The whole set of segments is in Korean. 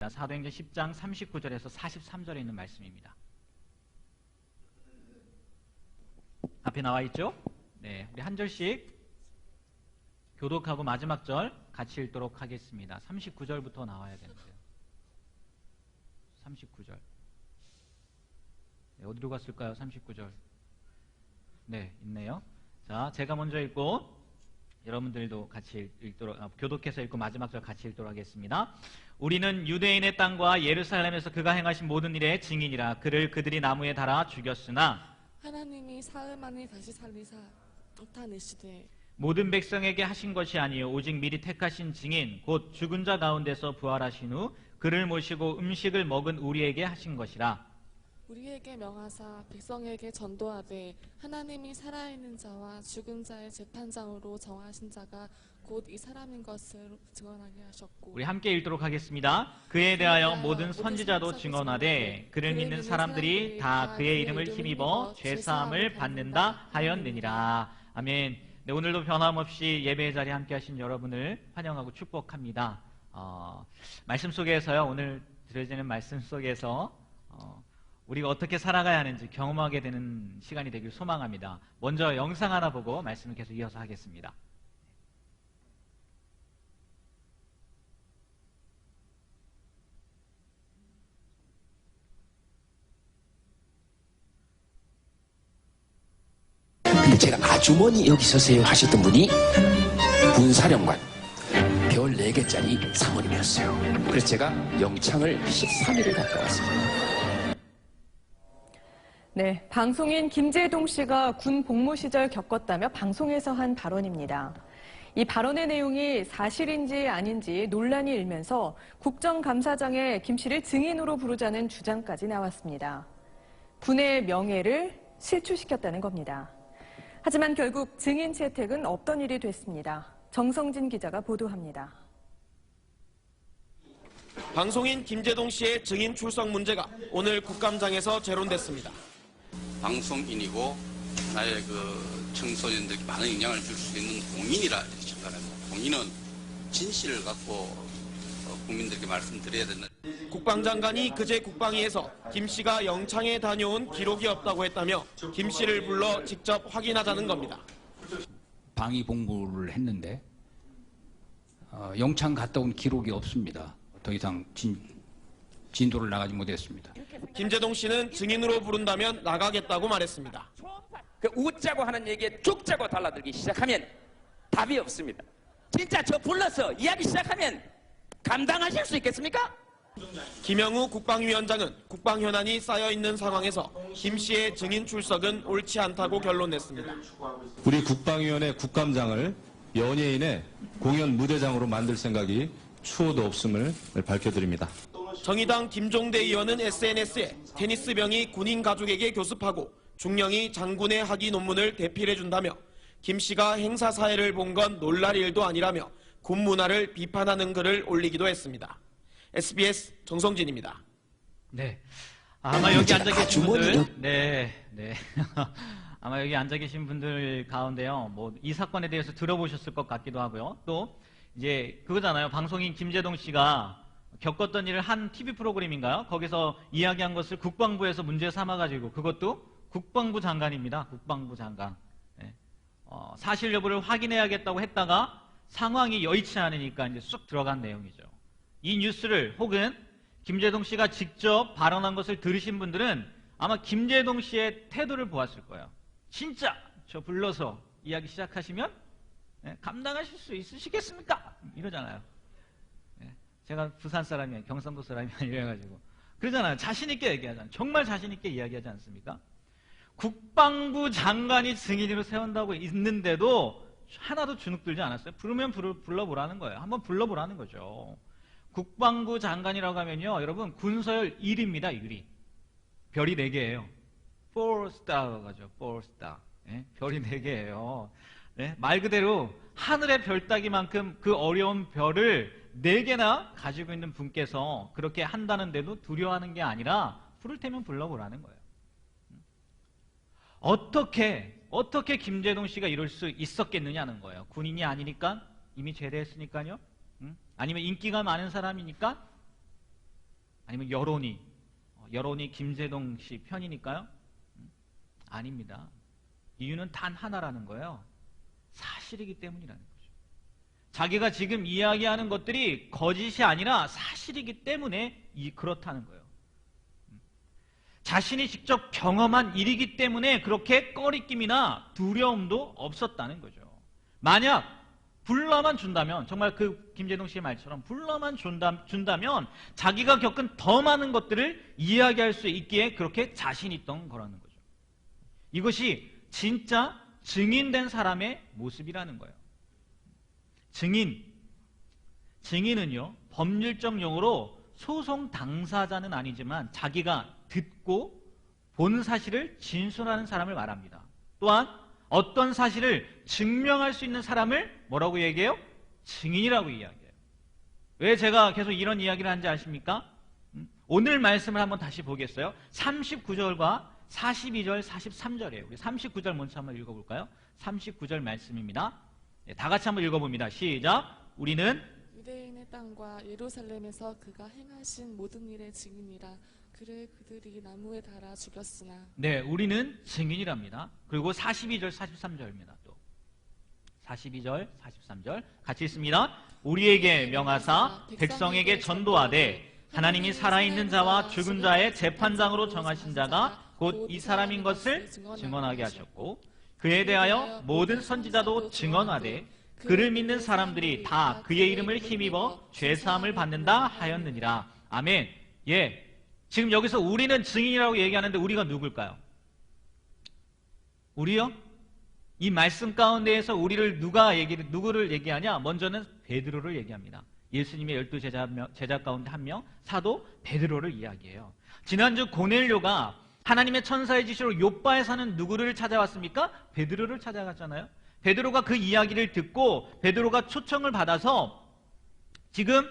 하겠습니다. 사도행전 10장 39절에서 43절에 있는 말씀입니다. 앞에 나와 있죠? 네, 우리 한 절씩 교독하고 마지막 절 같이 읽도록 하겠습니다. 39절부터 나와야 되는데요. 39절. 네, 어디로 갔을까요? 39절. 네, 있네요. 자, 제가 먼저 읽고 여러분들도 같이 읽도록, 교독해서 읽고 마지막 절 같이 읽도록 하겠습니다. 우리는 유대인의 땅과 예루살렘에서 그가 행하신 모든 일의 증인이라. 그를 그들이 나무에 달아 죽였으나 하나님이 사흘 만에 다시 살리사 나타내시되 모든 백성에게 하신 것이 아니요 오직 미리 택하신 증인 곧 죽은 자 가운데서 부활하신 후 그를 모시고 음식을 먹은 우리에게 하신 것이라. 우리에게 명하사 백성에게 전도하되 하나님이 살아있는 자와 죽은 자의 재판장으로 정하신 자가 곧 이 사람인 것을 증언하게 하셨고. 우리 함께 읽도록 하겠습니다. 그에 대하여 모든 선지자도 증언하되 그를 믿는 사람들이 다 그의 이름을 힘입어 죄사함을 받는다 하였느니라. 아멘. 네, 오늘도 변함없이 예배의 자리에 함께 하신 여러분을 환영하고 축복합니다. 말씀 속에서요, 오늘 들려지는 말씀 속에서 우리가 어떻게 살아가야 하는지 경험하게 되는 시간이 되길 소망합니다. 먼저 영상 하나 보고 말씀을 계속 이어서 하겠습니다. 제가 아주머니 여기 서세요 하셨던 분이 군사령관 별 4개짜리 사모님이었어요. 그래서 제가 영창을 13일을 갔다 왔습니다. 네, 방송인 김재동 씨가 군 복무 시절 겪었다며 방송에서 한 발언입니다. 이 발언의 내용이 사실인지 아닌지 논란이 일면서 국정감사장에 김 씨를 증인으로 부르자는 주장까지 나왔습니다. 군의 명예를 실추시켰다는 겁니다. 하지만 결국 증인 채택은 없던 일이 됐습니다. 정성진 기자가 보도합니다. 방송인 김재동 씨의 증인 출석 문제가 오늘 국감장에서 재론됐습니다. 방송인이고 나의 청소년들에게 많은 영향을 줄 수 있는 공인이라 생각합니다. 공인은 진실을 갖고 국민들에게 말씀드려야 된다. 국방장관이 그제 국방위에서 김 씨가 영창에 다녀온 기록이 없다고 했다며 김 씨를 불러 직접 확인하자는 겁니다. 방위 복무를 했는데 영창 갔다 온 기록이 없습니다. 더 이상 진도를 나가지 못했습니다. 김재동 씨는 증인으로 부른다면 나가겠다고 말했습니다. 그 웃자고 하는 얘기에 죽자고 달라들기 시작하면 답이 없습니다. 진짜 저 불러서 이야기 시작하면 감당하실 수 있겠습니까? 김영우 국방위원장은 국방 현안이 쌓여있는 상황에서 김 씨의 증인 출석은 옳지 않다고 결론냈습니다. 우리 국방위원회 국감장을 연예인의 공연 무대장으로 만들 생각이 추호도 없음을 밝혀드립니다. 정의당 김종대 의원은 SNS에 테니스병이 군인 가족에게 교습하고 중령이 장군의 학위 논문을 대필해준다며 김 씨가 행사 사회를 본 건 놀랄 일도 아니라며 군 문화를 비판하는 글을 올리기도 했습니다. SBS 정성진입니다. 네, 아마 여기 앉아 계신 분들, 네. 아마 여기 앉아 계신 분들 가운데요, 뭐 이 사건에 대해서 들어보셨을 것 같기도 하고요. 또 이제 그거잖아요. 방송인 김재동 씨가 겪었던 일을 한 TV 프로그램인가요? 거기서 이야기한 것을 국방부에서 문제 삼아가지고 그것도 국방부 장관입니다. 국방부 장관. 네. 사실 여부를 확인해야겠다고 했다가 상황이 여의치 않으니까 이제 쑥 들어간 내용이죠. 이 뉴스를 혹은 김재동 씨가 직접 발언한 것을 들으신 분들은 아마 김재동 씨의 태도를 보았을 거예요. 진짜 저 불러서 이야기 시작하시면 감당하실 수 있으시겠습니까? 이러잖아요. 제가 부산 사람이에요. 경상도 사람이 아니라가지고. 그러잖아요. 자신있게 얘기하잖아요. 정말 자신있게 이야기하지 않습니까? 국방부 장관이 증인으로 세운다고 있는데도 하나도 주눅들지 않았어요. 부르면 불러보라는 거예요. 한번 불러보라는 거죠. 국방부 장관이라고 하면요, 여러분 군서열 1입니다. 1위. 별이 4개예요. 4스타가 가죠. 4스타. 네? 별이 4개예요. 네? 말 그대로 하늘의 별 따기만큼 그 어려운 별을 4개나 가지고 있는 분께서 그렇게 한다는데도 두려워하는 게 아니라 부를 테면 불러보라는 거예요. 어떻게 김재동 씨가 이럴 수 있었겠느냐는 거예요. 군인이 아니니까? 이미 제대했으니까요? 아니면 인기가 많은 사람이니까? 아니면 여론이 김재동 씨 편이니까요? 아닙니다. 이유는 단 하나라는 거예요. 사실이기 때문이라는 거죠. 자기가 지금 이야기하는 것들이 거짓이 아니라 사실이기 때문에 그렇다는 거예요. 자신이 직접 경험한 일이기 때문에 그렇게 꺼리낌이나 두려움도 없었다는 거죠. 만약 불러만 준다면, 정말 그 김재동 씨의 말처럼 불러만 준다면 자기가 겪은 더 많은 것들을 이야기할 수 있기에 그렇게 자신 있던 거라는 거죠. 이것이 진짜 증인된 사람의 모습이라는 거예요. 증인은요, 법률적 용어로 소송 당사자는 아니지만 자기가 듣고 본 사실을 진술하는 사람을 말합니다. 또한 어떤 사실을 증명할 수 있는 사람을 뭐라고 얘기해요? 증인이라고 이야기해요. 왜 제가 계속 이런 이야기를 하는지 아십니까? 오늘 말씀을 한번 다시 보겠어요. 39절과 42절, 43절이에요. 우리 39절 먼저 한번 읽어볼까요? 39절 말씀입니다. 네, 다 같이 한번 읽어봅니다. 시작. 우리는 유대인의 땅과 예루살렘에서 그가 행하신 모든 일의 증인이라. 그를 그들이 나무에 달아 죽였으나. 네, 우리는 증인이랍니다. 그리고 42절, 43절입니다. 또 42절, 43절 같이 읽습니다. 우리에게 명하사 백성에게 전도하되 하나님이 살아있는 자와 죽은 자의 재판장으로 정하신 자가 곧 이 사람인 것을 증언하게 하셨고 그에 대하여 모든 선지자도 증언하되 그를 믿는 사람들이 다 그의 이름을 힘입어 죄사함을 받는다 하였느니라. 아멘. 예. 지금 여기서 우리는 증인이라고 얘기하는데 우리가 누굴까요? 우리요? 이 말씀 가운데에서 우리를 누구를 얘기하냐? 먼저는 베드로를 얘기합니다. 예수님의 12 제자 가운데 한 명, 사도 베드로를 이야기해요. 지난주 고넬료가 하나님의 천사의 지시로 요빠에 사는 누구를 찾아왔습니까? 베드로를 찾아갔잖아요. 베드로가 그 이야기를 듣고 베드로가 초청을 받아서 지금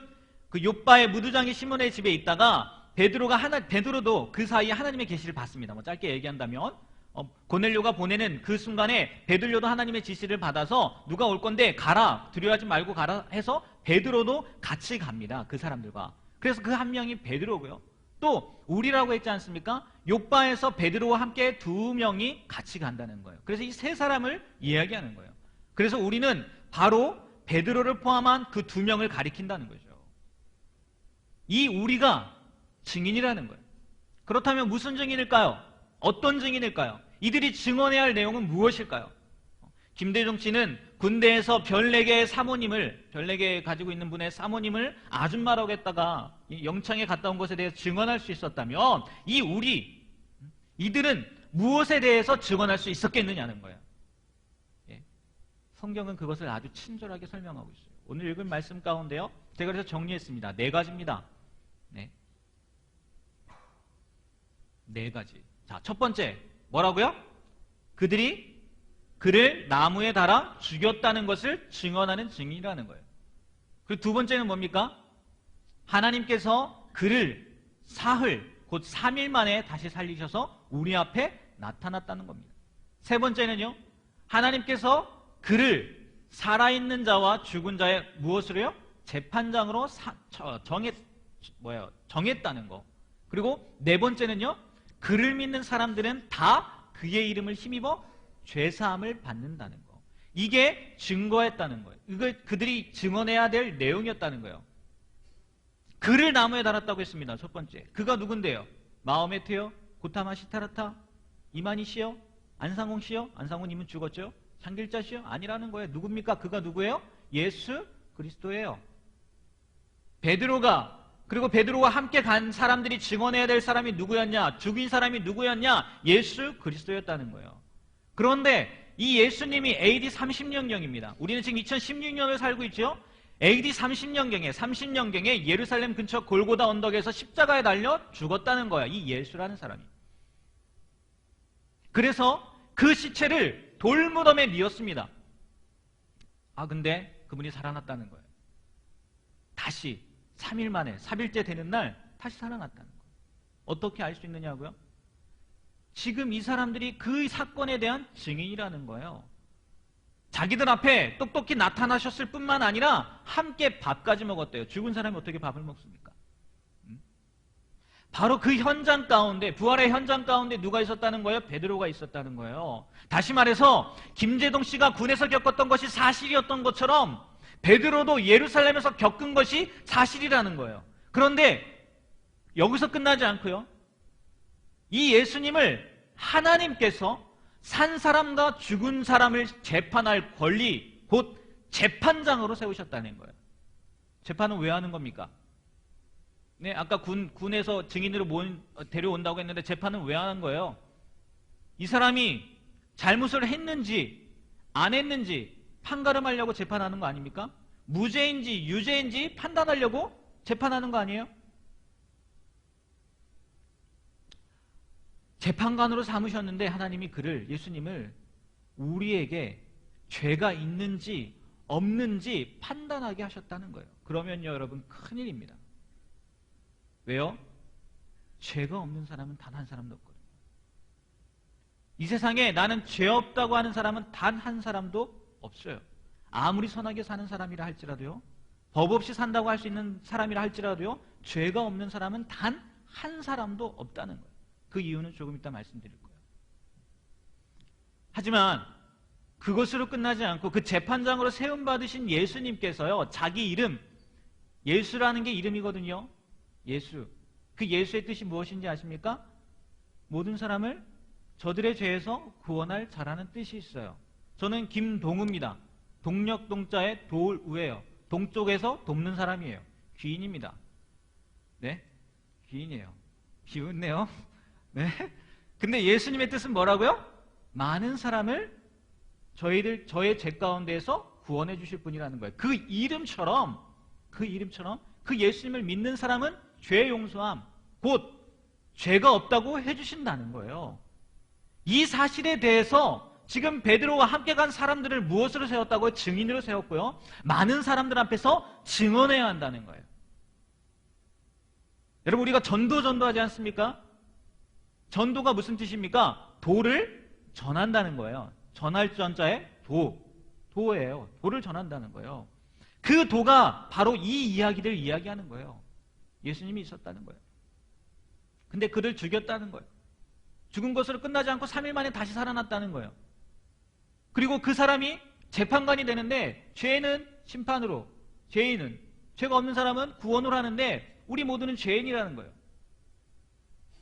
그 요빠의 무두장이 시몬의 집에 있다가 베드로도 그 사이에 하나님의 계시를 받습니다. 뭐 짧게 얘기한다면 고넬료가 보내는 그 순간에 베드로도 하나님의 지시를 받아서 누가 올 건데 가라, 두려워하지 말고 가라 해서 베드로도 같이 갑니다. 그 사람들과. 그래서 그 한 명이 베드로고요. 또 우리라고 했지 않습니까? 요빠에서 베드로와 함께 2명이 같이 간다는 거예요. 그래서 이 세 사람을 이야기하는 거예요. 그래서 우리는 바로 베드로를 포함한 그 2명을 가리킨다는 거죠. 이 우리가 증인이라는 거예요. 그렇다면 무슨 증인일까요? 어떤 증인일까요? 이들이 증언해야 할 내용은 무엇일까요? 김대중 씨는 군대에서 별 4개의 사모님을, 별 4개 가지고 있는 분의 사모님을 아줌마라고 했다가 영창에 갔다 온 것에 대해서 증언할 수 있었다면 이들은 무엇에 대해서 증언할 수 있었겠느냐는 거예요. 예. 성경은 그것을 아주 친절하게 설명하고 있어요. 오늘 읽은 말씀 가운데요. 제가 그래서 정리했습니다. 4가지입니다. 네. 4가지. 자, 첫 번째 뭐라고요? 그들이 그를 나무에 달아 죽였다는 것을 증언하는 증인이라는 거예요. 그리고 2번째는 뭡니까? 하나님께서 그를 사흘, 곧 3일 만에 다시 살리셔서 우리 앞에 나타났다는 겁니다. 3번째는요, 하나님께서 그를 살아있는 자와 죽은 자의 무엇으로요? 재판장으로 정했다는 거. 그리고 4번째는요, 그를 믿는 사람들은 다 그의 이름을 힘입어 죄사함을 받는다는 거. 이게 증거했다는 거예요. 이걸 그들이 증언해야 될 내용이었다는 거예요. 그를 나무에 달았다고 했습니다. 첫 번째. 그가 누군데요? 마호메트요? 고타마 시타라타? 이만희 씨요? 안상홍 씨요? 안상홍님은 죽었죠? 장길자 씨요? 아니라는 거예요. 누굽니까? 그가 누구예요? 예수 그리스도예요. 그리고 베드로와 함께 간 사람들이 증언해야 될 사람이 누구였냐? 죽인 사람이 누구였냐? 예수 그리스도였다는 거예요. 그런데 이 예수님이 AD 30년경입니다. 우리는 지금 2016년을 살고 있죠? AD 30년경에 예루살렘 근처 골고다 언덕에서 십자가에 달려 죽었다는 거야. 이 예수라는 사람이. 그래서 그 시체를 돌무덤에 뉘었습니다. 근데 그분이 살아났다는 거예요. 다시 3일 만에 3일째 되는 날 다시 살아났다는 거예요. 어떻게 알 수 있느냐고요? 지금 이 사람들이 그 사건에 대한 증인이라는 거예요. 자기들 앞에 똑똑히 나타나셨을 뿐만 아니라 함께 밥까지 먹었대요. 죽은 사람이 어떻게 밥을 먹습니까? 바로 그 현장 가운데, 부활의 현장 가운데 누가 있었다는 거예요? 베드로가 있었다는 거예요. 다시 말해서 김재동 씨가 군에서 겪었던 것이 사실이었던 것처럼 베드로도 예루살렘에서 겪은 것이 사실이라는 거예요. 그런데 여기서 끝나지 않고요. 이 예수님을 하나님께서 산 사람과 죽은 사람을 재판할 권리, 곧 재판장으로 세우셨다는 거예요. 재판은 왜 하는 겁니까? 네, 아까 군에서 증인으로 데려온다고 했는데 재판은 왜 하는 거예요? 이 사람이 잘못을 했는지 안 했는지 판가름하려고 재판하는 거 아닙니까? 무죄인지 유죄인지 판단하려고 재판하는 거 아니에요? 재판관으로 삼으셨는데 하나님이 예수님을 우리에게 죄가 있는지 없는지 판단하게 하셨다는 거예요. 그러면요, 여러분, 큰일입니다. 왜요? 죄가 없는 사람은 단 한 사람도 없거든요. 이 세상에 나는 죄 없다고 하는 사람은 단 한 사람도 없어요. 아무리 선하게 사는 사람이라 할지라도요, 법 없이 산다고 할 수 있는 사람이라 할지라도요, 죄가 없는 사람은 단 한 사람도 없다는 거예요. 그 이유는 조금 이따 말씀드릴 거예요. 하지만 그것으로 끝나지 않고 그 재판장으로 세움받으신 예수님께서요, 자기 이름, 예수라는 게 이름이거든요. 예수. 그 예수의 뜻이 무엇인지 아십니까? 모든 사람을 저들의 죄에서 구원할 자라는 뜻이 있어요. 저는 김동우입니다. 동력동자의 도우예요. 동쪽에서 돕는 사람이에요. 귀인입니다. 네? 귀인이에요. 비웃네요. 네? 근데 예수님의 뜻은 뭐라고요? 많은 사람을 저의 죄 가운데에서 구원해 주실 분이라는 거예요. 그 이름처럼 그 예수님을 믿는 사람은 죄 용서함, 곧 죄가 없다고 해주신다는 거예요. 이 사실에 대해서 지금 베드로와 함께 간 사람들을 무엇으로 세웠다고요? 증인으로 세웠고요. 많은 사람들 앞에서 증언해야 한다는 거예요. 여러분, 우리가 전도하지 않습니까? 전도가 무슨 뜻입니까? 도를 전한다는 거예요. 전할 전자의 도예요. 도를 전한다는 거예요. 그 도가 바로 이 이야기를 이야기하는 거예요. 예수님이 있었다는 거예요. 근데 그를 죽였다는 거예요. 죽은 것으로 끝나지 않고 3일 만에 다시 살아났다는 거예요. 그리고 그 사람이 재판관이 되는데 죄는 심판으로, 죄인은, 죄가 없는 사람은 구원으로 하는데 우리 모두는 죄인이라는 거예요.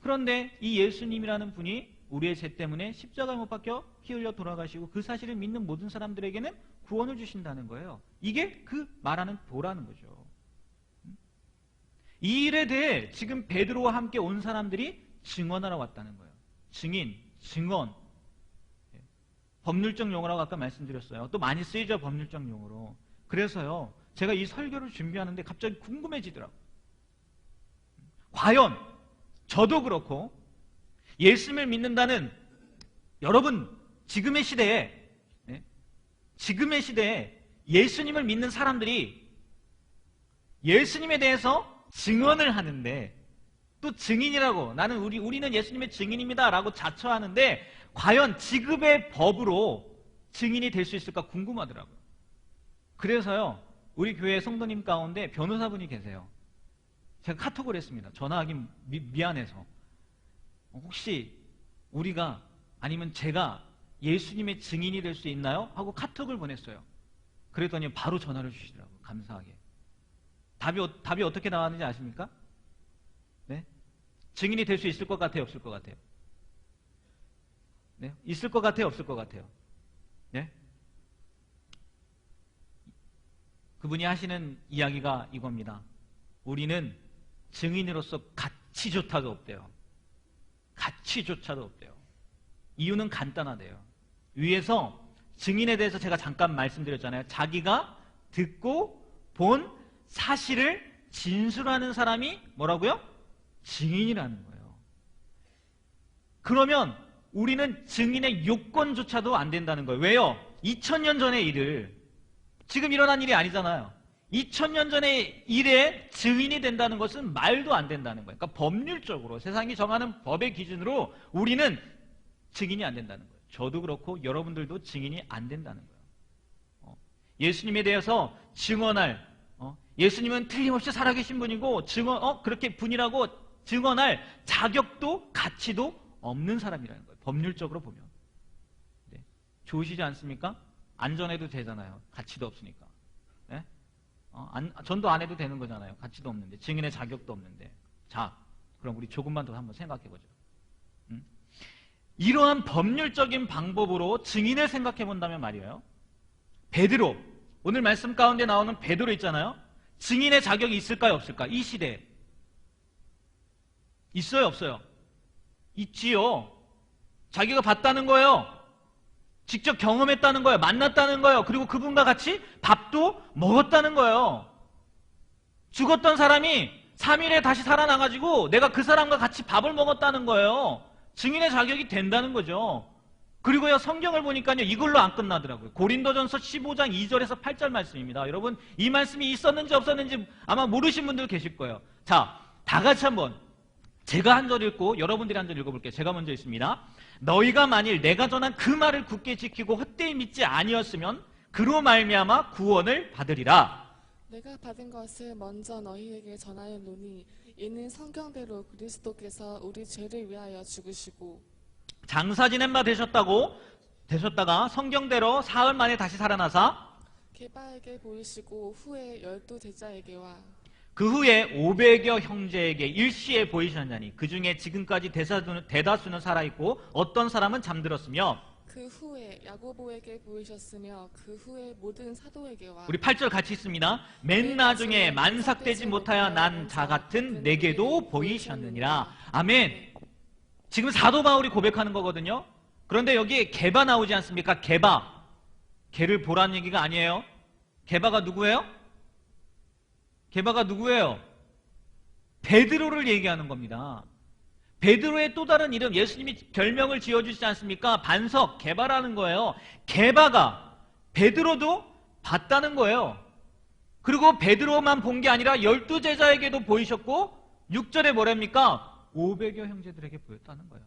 그런데 이 예수님이라는 분이 우리의 죄 때문에 십자가에 못 박혀 피 흘려 돌아가시고 그 사실을 믿는 모든 사람들에게는 구원을 주신다는 거예요. 이게 그 말하는 도라는 거죠. 이 일에 대해 지금 베드로와 함께 온 사람들이 증언하러 왔다는 거예요. 증인, 증언. 법률적 용어라고 아까 말씀드렸어요. 또 많이 쓰이죠, 법률적 용어로. 그래서요, 제가 이 설교를 준비하는데 갑자기 궁금해지더라고요. 과연 저도 그렇고 예수님을 믿는다는 여러분, 지금의 시대에 예수님을 믿는 사람들이 예수님에 대해서 증언을 하는데, 또 증인이라고, 우리는 예수님의 증인입니다 라고 자처하는데 과연 지금의 법으로 증인이 될 수 있을까 궁금하더라고요. 그래서요, 우리 교회 성도님 가운데 변호사분이 계세요. 제가 카톡을 했습니다. 전화하기 미안해서. 혹시 우리가, 아니면 제가 예수님의 증인이 될 수 있나요? 하고 카톡을 보냈어요. 그랬더니 바로 전화를 주시더라고요. 감사하게. 답이 어떻게 나왔는지 아십니까? 네? 증인이 될 수 있을 것 같아요? 없을 것 같아요? 네? 있을 것 같아요? 없을 것 같아요? 네? 그분이 하시는 이야기가 이겁니다. 우리는 증인으로서 가치조차도 없대요. 가치조차도 없대요. 이유는 간단하대요. 위에서 증인에 대해서 제가 잠깐 말씀드렸잖아요. 자기가 듣고 본 사실을 진술하는 사람이 뭐라고요? 증인이라는 거예요. 그러면 우리는 증인의 요건조차도 안 된다는 거예요. 왜요? 2000년 전의 일을, 지금 일어난 일이 아니잖아요. 2000년 전의 일에 증인이 된다는 것은 말도 안 된다는 거예요. 그러니까 법률적으로, 세상이 정하는 법의 기준으로 우리는 증인이 안 된다는 거예요. 저도 그렇고 여러분들도 증인이 안 된다는 거예요. 예수님에 대해서 증언할, 예수님은 틀림없이 살아계신 분이고 그렇게 분이라고 증언할 자격도 가치도 없는 사람이라는 거예요. 법률적으로 보면. 네. 좋으시지 않습니까? 안전해도 되잖아요. 가치도 없으니까. 네? 전도 안 해도 되는 거잖아요. 가치도 없는데. 증인의 자격도 없는데. 자, 그럼 우리 조금만 더 한번 생각해보죠. 이러한 법률적인 방법으로 증인을 생각해 본다면 말이에요. 베드로, 오늘 말씀 가운데 나오는 베드로 있잖아요. 증인의 자격이 있을까요, 없을까? 이 시대에. 있어요, 없어요? 있지요. 자기가 봤다는 거예요. 직접 경험했다는 거예요. 만났다는 거예요. 그리고 그분과 같이 밥도 먹었다는 거예요. 죽었던 사람이 3일에 다시 살아나가지고 내가 그 사람과 같이 밥을 먹었다는 거예요. 증인의 자격이 된다는 거죠. 그리고요, 성경을 보니까요, 이걸로 안 끝나더라고요. 고린도전서 15장 2절에서 8절 말씀입니다. 여러분, 이 말씀이 있었는지 없었는지 아마 모르신 분들 계실 거예요. 자, 다 같이 한번 제가 한 절 읽고 여러분들이 한 절 읽어볼게요. 제가 먼저 읽습니다. 너희가 만일 내가 전한 그 말을 굳게 지키고 헛되이 믿지 아니었으면 그로 말미암아 구원을 받으리라. 내가 받은 것을 먼저 너희에게 전하였노니 이는 성경대로 그리스도께서 우리 죄를 위하여 죽으시고 장사 지낸 바 되셨다가 성경대로 사흘 만에 다시 살아나사 게바에게 보이시고 후에 12 제자에게와 그 후에 500여 형제에게 일시에 보이셨나니 그 중에 지금까지 대다수는 살아있고 어떤 사람은 잠들었으며 그 후에 야고보에게 보이셨으며 그 후에 모든 사도에게와 우리 8절 같이 있습니다. 맨 나중에 만삭되지 못하여 난 자 같은 내게도 보이셨느니라. 아멘. 지금 사도 바울이 고백하는 거거든요. 그런데 여기 게바 나오지 않습니까? 게바. 개를 보라는 얘기가 아니에요. 게바가 누구예요? 게바가 누구예요? 베드로를 얘기하는 겁니다. 베드로의 또 다른 이름, 예수님이 별명을 지어주시지 않습니까? 반석, 게바라는 거예요. 게바가 베드로도 봤다는 거예요. 그리고 베드로만 본 게 아니라 12 제자에게도 보이셨고 6절에 뭐랍니까? 500여 형제들에게 보였다는 거예요.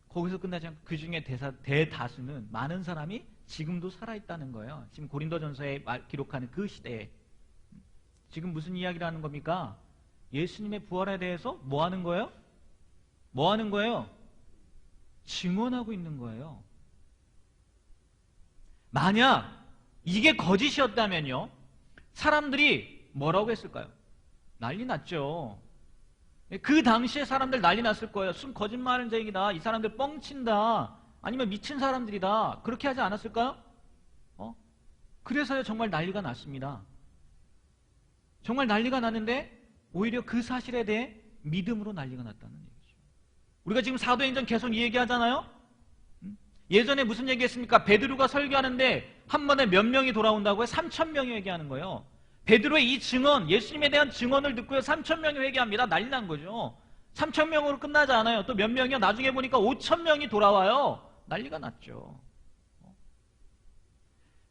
거기서 끝나지 않고 그 중에 대다수는 많은 사람이 지금도 살아있다는 거예요. 지금 고린도전서에 기록하는 그 시대에. 지금 무슨 이야기를 하는 겁니까? 예수님의 부활에 대해서 뭐 하는 거예요? 뭐 하는 거예요? 증언하고 있는 거예요. 만약 이게 거짓이었다면요, 사람들이 뭐라고 했을까요? 난리 났죠. 그 당시에 사람들 난리 났을 거예요. 순 거짓말쟁이다. 이 사람들 뻥친다. 아니면 미친 사람들이다. 그렇게 하지 않았을까요? 그래서요, 정말 난리가 났습니다. 정말 난리가 났는데 오히려 그 사실에 대해 믿음으로 난리가 났다는 얘기죠. 우리가 지금 사도행전 계속 이 얘기하잖아요. 예전에 무슨 얘기했습니까? 베드로가 설교하는데 한 번에 몇 명이 돌아온다고요? 3,000명이 회개하는 거예요. 베드로의 이 증언, 예수님에 대한 증언을 듣고요, 3,000명이 회개합니다. 난리 난 거죠. 3,000명으로 끝나지 않아요. 또 몇 명이요? 나중에 보니까 5,000명이 돌아와요. 난리가 났죠.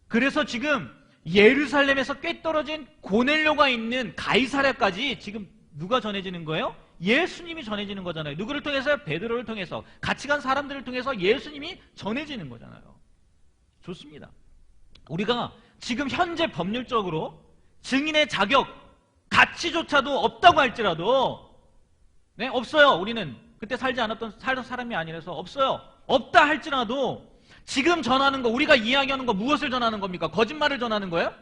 그래서 지금 예루살렘에서 꽤 떨어진 고넬료가 있는 가이사랴까지 지금 누가 전해지는 거예요? 예수님이 전해지는 거잖아요. 누구를 통해서요? 베드로를 통해서. 같이 간 사람들을 통해서 예수님이 전해지는 거잖아요. 좋습니다. 우리가 지금 현재 법률적으로 증인의 자격, 가치조차도 없다고 할지라도, 네, 없어요. 우리는 그때 살던 사람이 아니라서 없어요. 없다 할지라도 지금 전하는 거, 우리가 이야기하는 거 무엇을 전하는 겁니까? 거짓말을 전하는 거예요?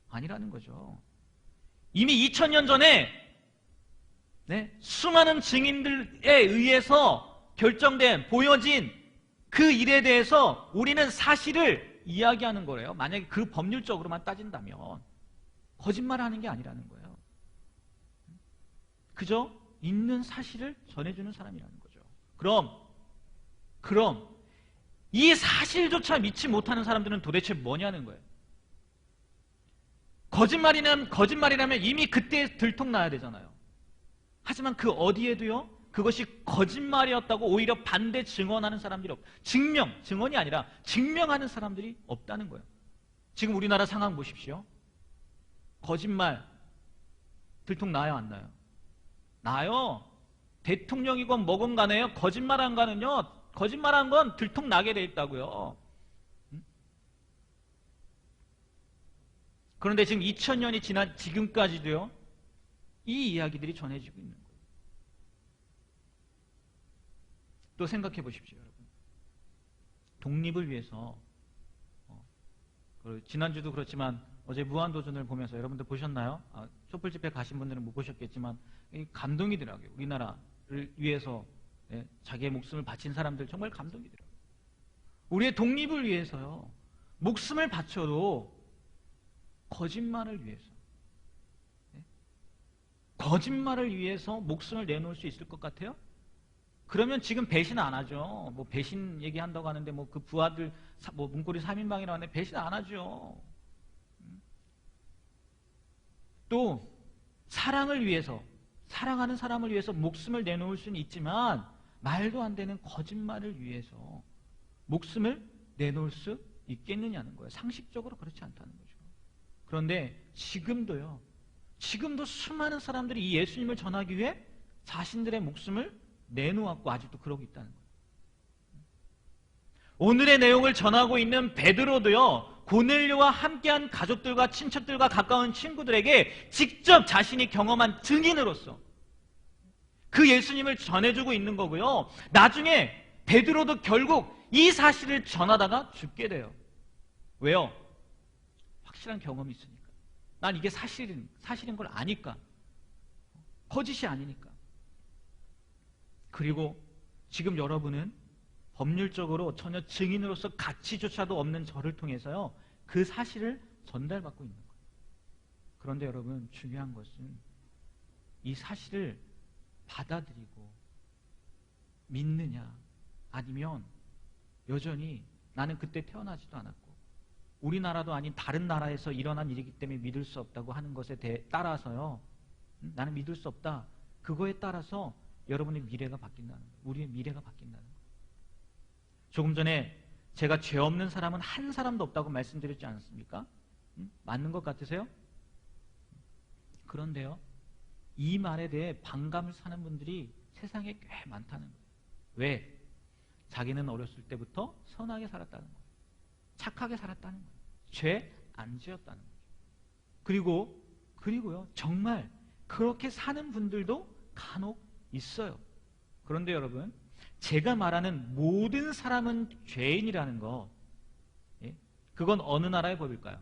아니라는 거죠. 이미 2000년 전에 수많은 증인들에 의해서 결정된, 보여진 그 일에 대해서 우리는 사실을 이야기하는 거예요. 만약에 그 법률적으로만 따진다면 거짓말하는 게 아니라는 거예요. 그저 있는 사실을 전해주는 사람이라는 거죠. 그럼 이 사실조차 믿지 못하는 사람들은 도대체 뭐냐는 거예요. 거짓말이라면 이미 그때 들통나야 되잖아요. 하지만 그 어디에도요, 그것이 거짓말이었다고 오히려 반대 증언하는 사람들이 증언이 아니라 증명하는 사람들이 없다는 거예요. 지금 우리나라 상황 보십시오. 거짓말 들통나요, 안 나요? 나요. 대통령이건 뭐건 간에요, 거짓말한 거는요, 거짓말한 건 들통나게 돼 있다고요. 그런데 지금 2000년이 지난 지금까지도요, 이 이야기들이 전해지고 있는 거예요. 또 생각해 보십시오, 여러분. 독립을 위해서 지난주도 그렇지만 어제 무한도전을 보면서 여러분들 보셨나요? 촛불 집회 가신 분들은 못 보셨겠지만 감동이더라고요. 우리나라를 위해서 자기의 목숨을 바친 사람들 정말 감동이더라고요. 우리의 독립을 위해서요. 목숨을 바쳐도 거짓말을 위해서 거짓말을 위해서 목숨을 내놓을 수 있을 것 같아요? 그러면 지금 배신 안 하죠. 뭐 배신 얘기한다고 하는데 뭐 그 부하들 뭐 문고리 3인방이라고 하는데 배신 안 하죠. 또 사랑을 위해서 사랑하는 사람을 위해서 목숨을 내놓을 수는 있지만 말도 안 되는 거짓말을 위해서 목숨을 내놓을 수 있겠느냐는 거예요. 상식적으로 그렇지 않다는 거죠. 그런데 지금도 수많은 사람들이 이 예수님을 전하기 위해 자신들의 목숨을 내놓았고 아직도 그러고 있다는 거예요. 오늘의 내용을 전하고 있는 베드로도요, 고넬료와 함께한 가족들과 친척들과 가까운 친구들에게 직접 자신이 경험한 증인으로서 그 예수님을 전해주고 있는 거고요. 나중에 베드로도 결국 이 사실을 전하다가 죽게 돼요. 왜요? 확실한 경험이 있으니까. 난 이게 사실인 걸 아니까. 거짓이 아니니까. 그리고 지금 여러분은 법률적으로 전혀 증인으로서 가치조차도 없는 저를 통해서요, 그 사실을 전달받고 있는 거예요. 그런데 여러분, 중요한 것은 이 사실을 받아들이고 믿느냐, 아니면 여전히 나는 그때 태어나지도 않았고 우리나라도 아닌 다른 나라에서 일어난 일이기 때문에 믿을 수 없다고 하는 것에 따라서요, 나는 믿을 수 없다. 그거에 따라서 여러분의 미래가 바뀐다는 거예요. 우리의 미래가 바뀐다는 거예요. 조금 전에 제가 죄 없는 사람은 한 사람도 없다고 말씀드렸지 않았습니까? 맞는 것 같으세요? 그런데요, 이 말에 대해 반감을 사는 분들이 세상에 꽤 많다는 거예요. 왜? 자기는 어렸을 때부터 선하게 살았다는 거예요. 착하게 살았다는 거예요. 죄 안 지었다는 거죠. 그리고요, 정말 그렇게 사는 분들도 간혹 있어요. 그런데 여러분, 제가 말하는 모든 사람은 죄인이라는 거, 그건 어느 나라의 법일까요?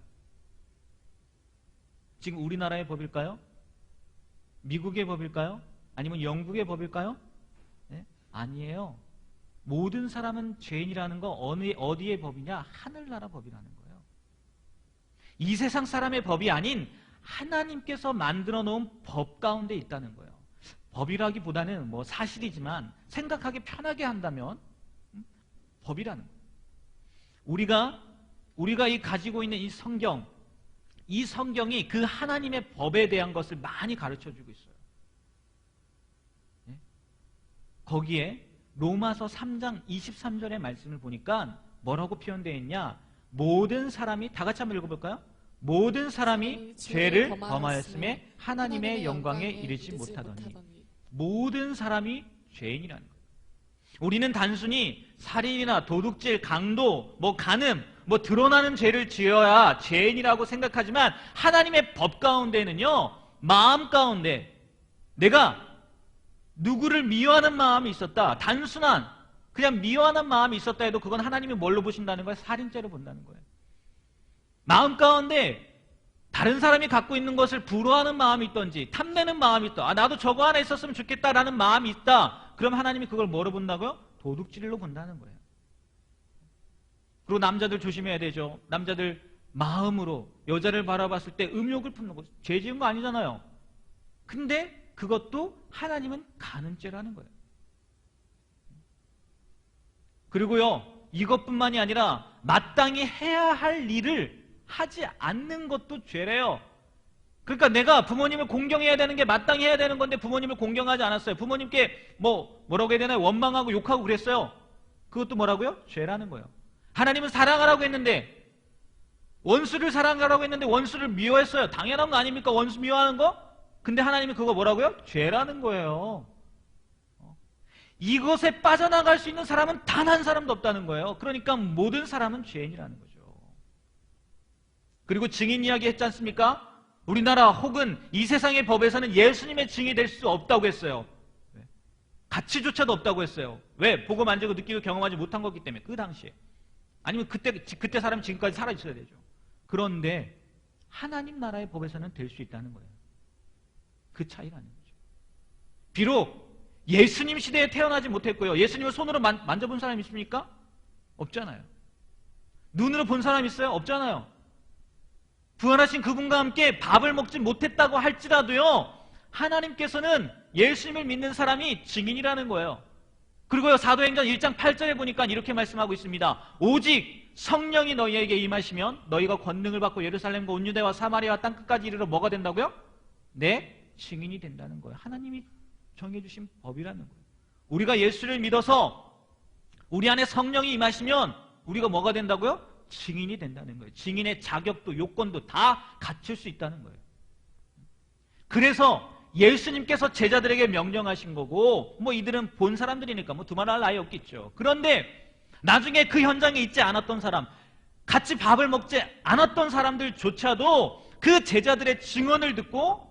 지금 우리나라의 법일까요? 미국의 법일까요? 아니면 영국의 법일까요? 아니에요. 모든 사람은 죄인이라는 거 어디의 법이냐? 하늘나라 법이라는 거예요. 이 세상 사람의 법이 아닌 하나님께서 만들어 놓은 법 가운데 있다는 거예요. 법이라기보다는 뭐 사실이지만 생각하기 편하게 한다면 법이라는 거예요. 우리가 이 가지고 있는 이 성경이 그 하나님의 법에 대한 것을 많이 가르쳐주고 있어요. 거기에 로마서 3장 23절의 말씀을 보니까 뭐라고 표현되어 있냐? 모든 사람이, 다 같이 한번 읽어볼까요? 모든 사람이 죄를 범하였음에 하나님의 영광에 이르지 못하더니. 모든 사람이 죄인이라는 거예요. 우리는 단순히 살인이나 도둑질, 강도, 간음, 드러나는 죄를 지어야 죄인이라고 생각하지만 하나님의 법 가운데는요, 마음 가운데 내가 누구를 미워하는 마음이 있었다, 단순한 그냥 미워하는 마음이 있었다 해도 그건 하나님이 뭘로 보신다는 거예요? 살인죄로 본다는 거예요. 마음 가운데 다른 사람이 갖고 있는 것을 부러워하는 마음이 있던지 탐내는 마음이 있다, 나도 저거 하나 있었으면 좋겠다라는 마음이 있다, 그럼 하나님이 그걸 뭐로 본다고요? 도둑질로 본다는 거예요. 그리고 남자들 조심해야 되죠. 남자들 마음으로 여자를 바라봤을 때 음욕을 품는 거, 죄 지은 거 아니잖아요. 근데 그것도 하나님은 간음죄라는 거예요. 그리고요, 이것뿐만이 아니라 마땅히 해야 할 일을 하지 않는 것도 죄래요. 그러니까 내가 부모님을 공경해야 되는 게 마땅히 해야 되는 건데 부모님을 공경하지 않았어요. 부모님께 뭐라고 해야 되나요? 원망하고 욕하고 그랬어요. 그것도 뭐라고요? 죄라는 거예요. 하나님은 사랑하라고 했는데, 원수를 사랑하라고 했는데 원수를 미워했어요. 당연한 거 아닙니까? 원수 미워하는 거? 근데 하나님이 그거 뭐라고요? 죄라는 거예요. 이것에 빠져나갈 수 있는 사람은 단 한 사람도 없다는 거예요. 그러니까 모든 사람은 죄인이라는 거죠. 그리고 증인 이야기 했지 않습니까? 우리나라 혹은 이 세상의 법에서는 예수님의 증인이 될 수 없다고 했어요. 가치조차도 없다고 했어요. 왜? 보고 만지고 느끼고 경험하지 못한 거기 때문에 그 당시에. 아니면 그때 사람이 지금까지 살아있어야 되죠. 그런데 하나님 나라의 법에서는 될 수 있다는 거예요. 그 차이라는 거죠. 비록 예수님 시대에 태어나지 못했고요. 예수님을 손으로 만져본 사람 있습니까? 없잖아요. 눈으로 본 사람 있어요? 없잖아요. 부활하신 그분과 함께 밥을 먹지 못했다고 할지라도요, 하나님께서는 예수님을 믿는 사람이 증인이라는 거예요. 그리고요, 사도행전 1장 8절에 보니까 이렇게 말씀하고 있습니다. 오직 성령이 너희에게 임하시면 너희가 권능을 받고 예루살렘과 온 유대와 사마리아와 땅끝까지 이르러 뭐가 된다고요? 내 증인이 된다는 거예요. 하나님이 정해주신 법이라는 거예요. 우리가 예수를 믿어서 우리 안에 성령이 임하시면 우리가 뭐가 된다고요? 증인이 된다는 거예요. 증인의 자격도 요건도 다 갖출 수 있다는 거예요. 그래서 예수님께서 제자들에게 명령하신 거고, 뭐 이들은 본 사람들이니까 뭐 두말할 나위 없겠죠. 그런데 나중에 그 현장에 있지 않았던 사람, 같이 밥을 먹지 않았던 사람들조차도 그 제자들의 증언을 듣고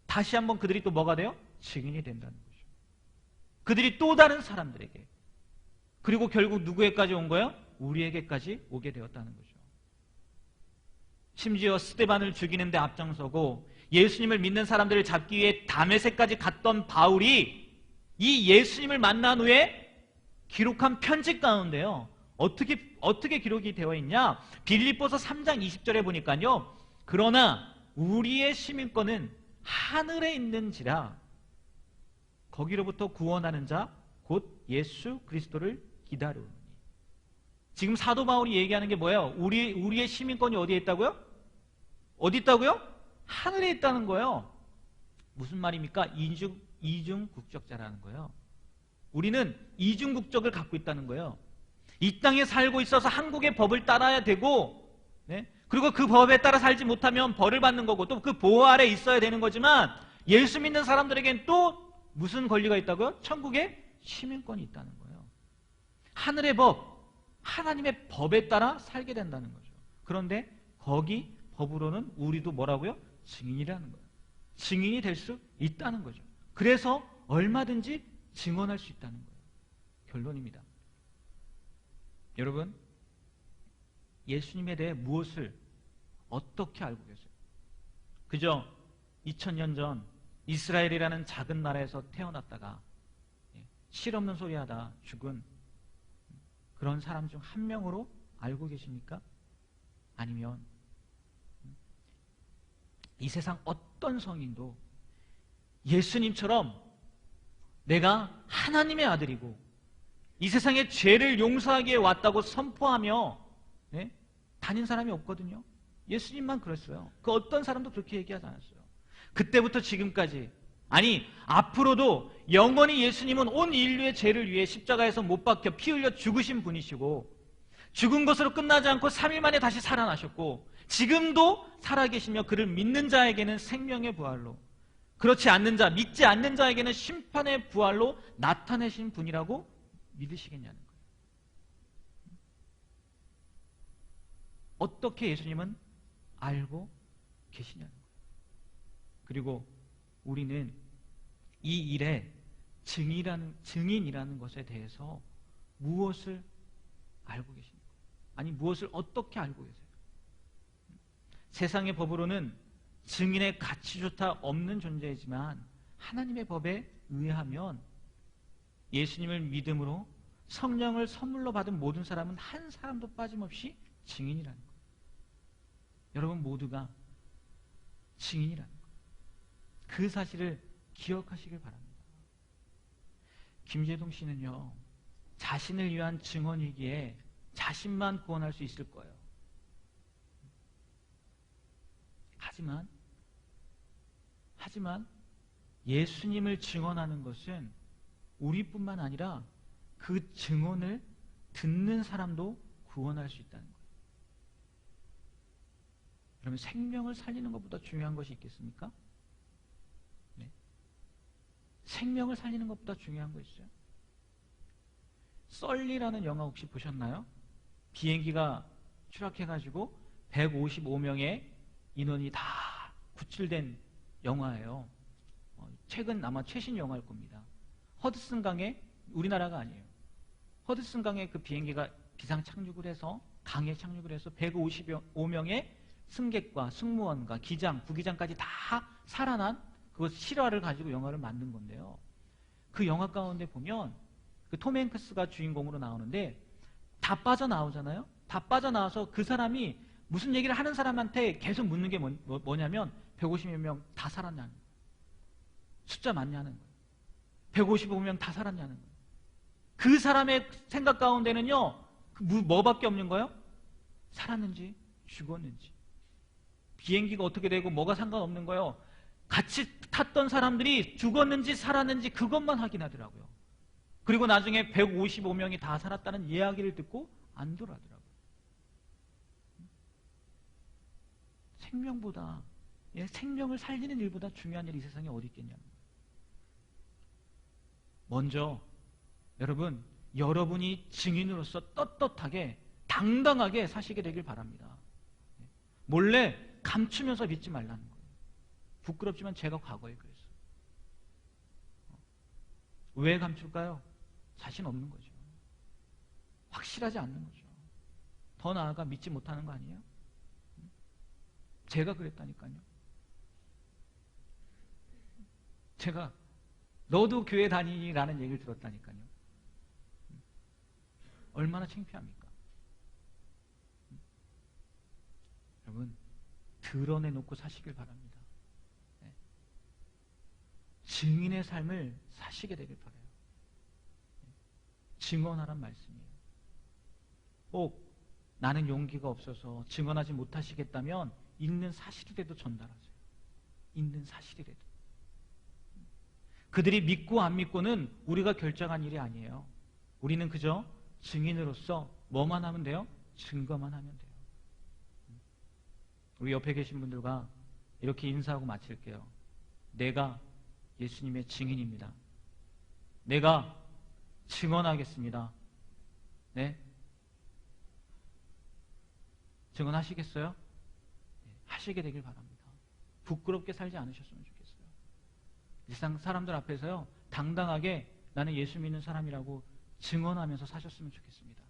다시 한번 그들이 또 뭐가 돼요? 증인이 된다는 거죠. 그들이 또 다른 사람들에게, 그리고 결국 누구에게까지 온 거예요? 우리에게까지 오게 되었다는 거죠. 심지어 스데반을 죽이는데 앞장서고 예수님을 믿는 사람들을 잡기 위해 다메섹까지 갔던 바울이 이 예수님을 만난 후에 기록한 편지 가운데요, 어떻게 기록이 되어 있냐? 빌립보서 3장 20절에 보니까요, 그러나 우리의 시민권은 하늘에 있는지라 거기로부터 구원하는 자 곧 예수 그리스도를 기다려오니. 지금 사도 바울이 얘기하는 게 뭐예요? 우리의 시민권이 어디에 있다고요? 어디 있다고요? 하늘에 있다는 거예요. 무슨 말입니까? 이중 국적자라는 거예요. 우리는 이중 국적을 갖고 있다는 거예요. 이 땅에 살고 있어서 한국의 법을 따라야 되고, 네? 그리고 그 법에 따라 살지 못하면 벌을 받는 거고, 또 그 보호 아래 있어야 되는 거지만, 예수 믿는 사람들에겐 또 무슨 권리가 있다고요? 천국의 시민권이 있다는 거예요. 하늘의 법, 하나님의 법에 따라 살게 된다는 거죠. 그런데 거기 법으로는 우리도 뭐라고요? 증인이라는 거예요. 증인이 될 수 있다는 거죠. 그래서 얼마든지 증언할 수 있다는 거예요. 결론입니다. 여러분, 예수님에 대해 무엇을 어떻게 알고 계세요? 그저 2000년 전 이스라엘이라는 작은 나라에서 태어났다가 실없는 소리하다 죽은 그런 사람 중 한 명으로 알고 계십니까? 아니면 이 세상 어떤 성인도 예수님처럼 내가 하나님의 아들이고 이 세상의 죄를 용서하기에 왔다고 선포하며 다닌 사람이 없거든요. 예수님만 그랬어요. 그 어떤 사람도 그렇게 얘기하지 않았어요. 그때부터 지금까지, 아니 앞으로도 영원히 예수님은 온 인류의 죄를 위해 십자가에서 못 박혀 피 흘려 죽으신 분이시고, 죽은 것으로 끝나지 않고 3일 만에 다시 살아나셨고, 지금도 살아계시며 그를 믿는 자에게는 생명의 부활로, 그렇지 않는 자, 믿지 않는 자에게는 심판의 부활로 나타내신 분이라고 믿으시겠냐는 거예요. 어떻게 예수님은 알고 계시냐는 거예요. 그리고 우리는 이 일에 증인이라는 것에 대해서 무엇을 알고 계십니까? 아니 무엇을 어떻게 알고 계세요? 세상의 법으로는 증인의 가치조차 없는 존재이지만 하나님의 법에 의하면 예수님을 믿음으로 성령을 선물로 받은 모든 사람은 한 사람도 빠짐없이 증인이라는 거예요. 여러분 모두가 증인이라는 거예요. 그 사실을 기억하시길 바랍니다. 김재동 씨는요, 자신을 위한 증언이기에 자신만 구원할 수 있을 거예요. 하지만 예수님을 증언하는 것은 우리뿐만 아니라 그 증언을 듣는 사람도 구원할 수 있다는 거예요. 그러면 생명을 살리는 것보다 중요한 것이 있겠습니까? 네. 생명을 살리는 것보다 중요한 거 있어요? 썰리라는 영화 혹시 보셨나요? 비행기가 추락해가지고 155명의 인원이 다 구출된 영화예요. 최근 아마 최신 영화일 겁니다. 허드슨강에, 우리나라가 아니에요. 허드슨강에 그 비행기가 비상 착륙을 해서 강에 착륙을 해서 155명의 승객과 승무원과 기장, 부기장까지 다 살아난 그 실화를 가지고 영화를 만든 건데요. 그 영화 가운데 보면 그 톰 행크스가 주인공으로 나오는데 다 빠져나오잖아요. 다 빠져나와서 그 사람이 무슨 얘기를 하는 사람한테 계속 묻는 게 뭐냐면 150여 명 다 살았냐는 거예요. 숫자 맞냐는 거예요. 155명 다 살았냐는 거예요. 그 사람의 생각 가운데는요, 뭐밖에 없는 거예요? 살았는지 죽었는지. 비행기가 어떻게 되고 뭐가 상관없는 거예요. 같이 탔던 사람들이 죽었는지 살았는지 그것만 확인하더라고요. 그리고 나중에 155명이 다 살았다는 이야기를 듣고 안도하더라고요. 생명보다, 생명을 살리는 일보다 중요한 일이 이 세상에 어디 있겠냐는 거예요. 먼저 여러분, 여러분이 증인으로서 떳떳하게 당당하게 사시게 되길 바랍니다. 몰래 감추면서 믿지 말라는 거예요. 부끄럽지만 제가 과거에 그랬어요. 왜 감출까요? 자신 없는 거죠. 확실하지 않는 거죠. 더 나아가 믿지 못하는 거 아니에요? 제가 그랬다니까요. 제가 너도 교회 다니라는 얘기를 들었다니까요. 얼마나 창피합니까? 여러분, 드러내놓고 사시길 바랍니다. 네. 증인의 삶을 사시게 되길 바라요. 네. 증언하란 말씀이에요. 꼭 나는 용기가 없어서 증언하지 못하시겠다면 있는 사실이라도 전달하세요. 있는 사실이라도. 그들이 믿고 안 믿고는 우리가 결정한 일이 아니에요. 우리는 그저 증인으로서 뭐만 하면 돼요? 증거만 하면 돼요. 우리 옆에 계신 분들과 이렇게 인사하고 마칠게요. 내가 예수님의 증인입니다. 내가 증언하겠습니다. 네? 증언하시겠어요? 네, 하시게 되길 바랍니다. 부끄럽게 살지 않으셨으면 좋겠어요. 세상 사람들 앞에서요, 당당하게 나는 예수 믿는 사람이라고 증언하면서 사셨으면 좋겠습니다.